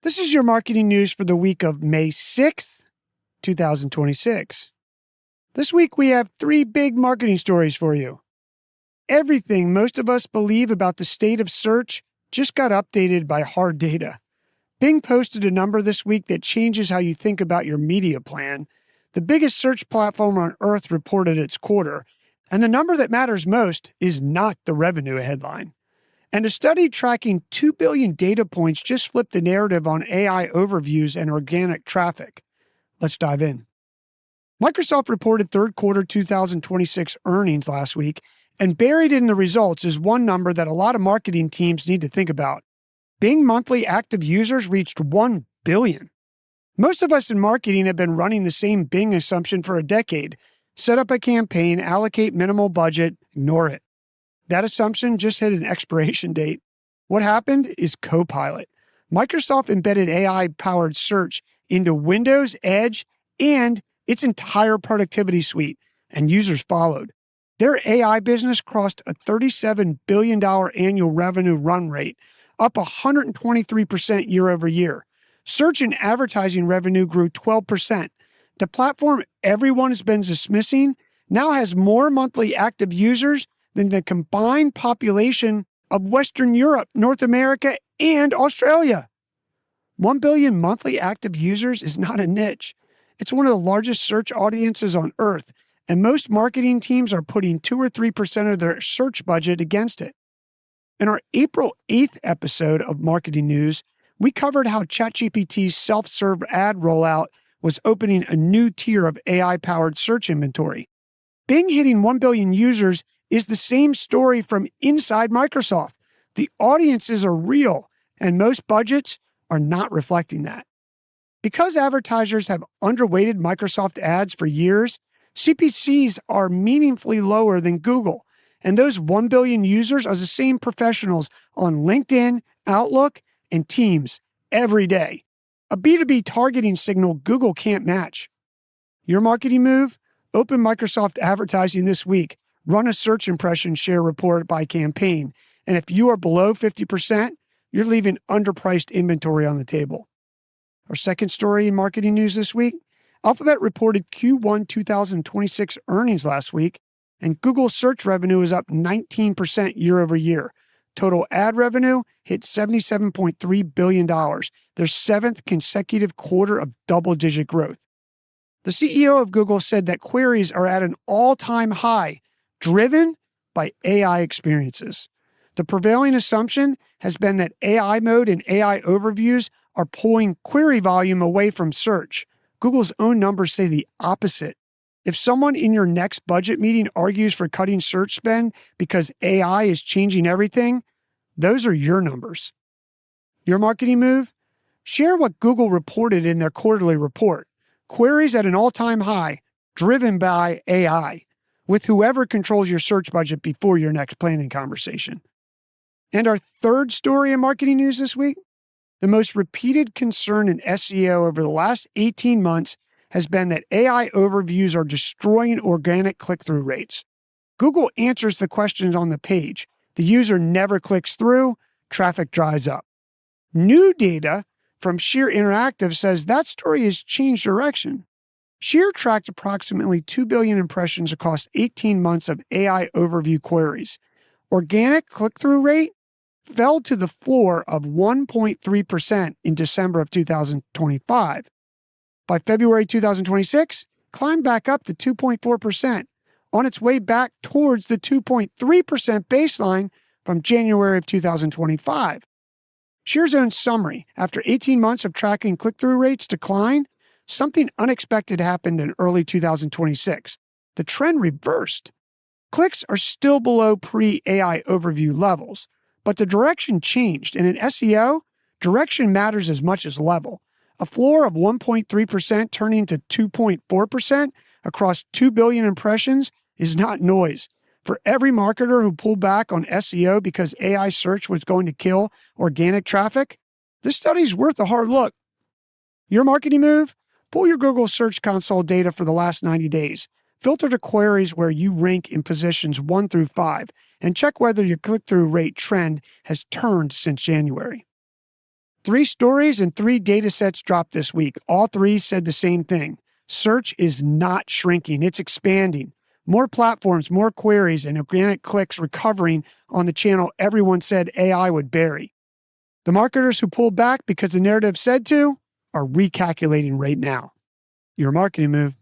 This is your marketing news for the week of May 6th, 2026. This week, we have 3 big marketing stories for you. Everything most of us believe about the state of search just got updated by hard data. Bing posted a number this week that changes how you think about your media plan. The biggest search platform on earth reported its quarter, and the number that matters most is not the revenue headline. And a study tracking 2 billion data points just flipped the narrative on AI overviews and organic traffic. Let's dive in. Microsoft reported third quarter 2026 earnings last week, and buried in the results is one number that a lot of marketing teams need to think about. Bing monthly active users reached 1 billion. Most of us in marketing have been running the same Bing assumption for a decade. Set up a campaign, allocate minimal budget, ignore it. That assumption just hit an expiration date. What happened is Copilot. Microsoft embedded AI-powered search into Windows, Edge, and its entire productivity suite, and users followed. Their AI business crossed a $37 billion annual revenue run rate, up 123% year over year. Search and advertising revenue grew 12%. The platform everyone has been dismissing now has more monthly active users than the combined population of Western Europe, North America, and Australia. 1 billion monthly active users is not a niche. It's one of the largest search audiences on earth, and most marketing teams are putting 2 or 3% of their search budget against it. In our April 8th episode of Marketing News, we covered how ChatGPT's self-serve ad rollout was opening a new tier of AI-powered search inventory. Bing hitting 1 billion users is the same story from inside Microsoft. The audiences are real, and most budgets are not reflecting that. Because advertisers have underweighted Microsoft ads for years, CPCs are meaningfully lower than Google, and those 1 billion users are the same professionals on LinkedIn, Outlook, and Teams every day. A B2B targeting signal Google can't match. Your marketing move? Open Microsoft Advertising this week. Run a search impression share report by campaign, and if you are below 50%, you're leaving underpriced inventory on the table. Our second story in marketing news this week, Alphabet reported Q1 2026 earnings last week, and Google search revenue is up 19% year over year. Total ad revenue hit $77.3 billion, their 7th consecutive quarter of double-digit growth. The CEO of Google said that queries are at an all-time high, driven by AI experiences. The prevailing assumption has been that AI mode and AI overviews are pulling query volume away from search. Google's own numbers say the opposite. If someone in your next budget meeting argues for cutting search spend because AI is changing everything, those are your numbers. Your marketing move? Share what Google reported in their quarterly report. Queries at an all-time high, driven by AI, with whoever controls your search budget before your next planning conversation. And our third story in marketing news this week? The most repeated concern in SEO over the last 18 months has been that AI overviews are destroying organic click-through rates. Google answers the questions on the page. The user never clicks through, traffic dries up. New data from Sheer Interactive says that story has changed direction. Sheer tracked approximately 2 billion impressions across 18 months of AI overview queries. Organic click-through rate fell to the floor of 1.3% in December of 2025. By February 2026, climbed back up to 2.4%, on its way back towards the 2.3% baseline from January of 2025. Sheer's own summary: after 18 months of tracking click-through rates decline, something unexpected happened in early 2026. The trend reversed. Clicks are still below pre-AI overview levels, but the direction changed, and in SEO, direction matters as much as level. A floor of 1.3% turning to 2.4% across 2 billion impressions is not noise. For every marketer who pulled back on SEO because AI search was going to kill organic traffic, this study's worth a hard look. Your marketing move? Pull your Google Search Console data for the last 90 days. Filter the queries where you rank in positions 1 through 5, and check whether your click-through rate trend has turned since January. 3 stories and 3 data sets dropped this week. All 3 said the same thing. Search is not shrinking, it's expanding. More platforms, more queries, and organic clicks recovering on the channel everyone said AI would bury. The marketers who pulled back because the narrative said to are recalculating right now. Your marketing move.